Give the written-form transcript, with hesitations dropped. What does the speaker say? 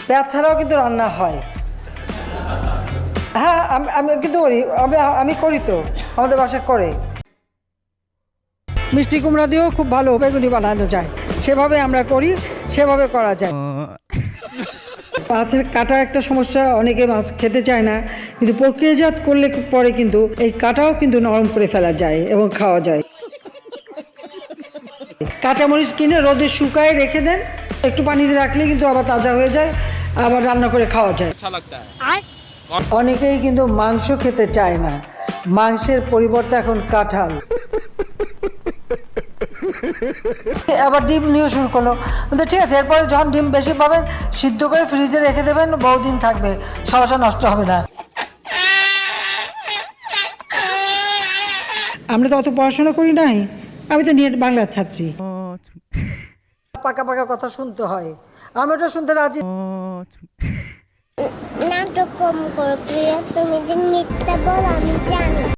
পেঁয়াজ ছাড়াও কিন্তু রান্না হয়। হ্যাঁ, আমি কিন্তু করি, আমি করি তো, আমাদের বাসা করে। মিষ্টি কুমড়া দিয়েও খুব ভালো বেগুনি বানানো যায়, সেভাবে আমরা করি, সেভাবে করা যায়। মাছের কাটা একটা সমস্যা, অনেকে মাছ খেতে চায় না, কিন্তু প্রক্রিয়াজাত করলে পরে কিন্তু এই কাটাও কিন্তু নরম করে ফেলা যায় এবং খাওয়া যায়। কাঁচামরিচ কিনে রোদে শুকায় রেখে দেন, একটু পানিতে রাখলে কিন্তু আবার তাজা হয়ে যায়, আবার রান্না করে খাওয়া যায়। অনেকেই কিন্তু মাংস খেতে চায় না, মাংসের পরিবর্তে এখন কাঁঠাল। আবার ডিম নিয়ে শুরু করলো, ঠিক আছে, এরপরে যখন ডিম বেশি পাবেন সিদ্ধ করে ফ্রিজে রেখে দেবেন, বহুদিন থাকবে, সহসা নষ্ট হবে না। আমরা তো অত পড়াশোনা করি নাই, আমি তো বাংলার ছাত্রী। পাকা পাকা কথা শুনতে হয়, আমি ওটা শুনতে রাজি। নাটক কম করো প্রিয়া, তুমি যে মিথ্যা বল আমি জানি।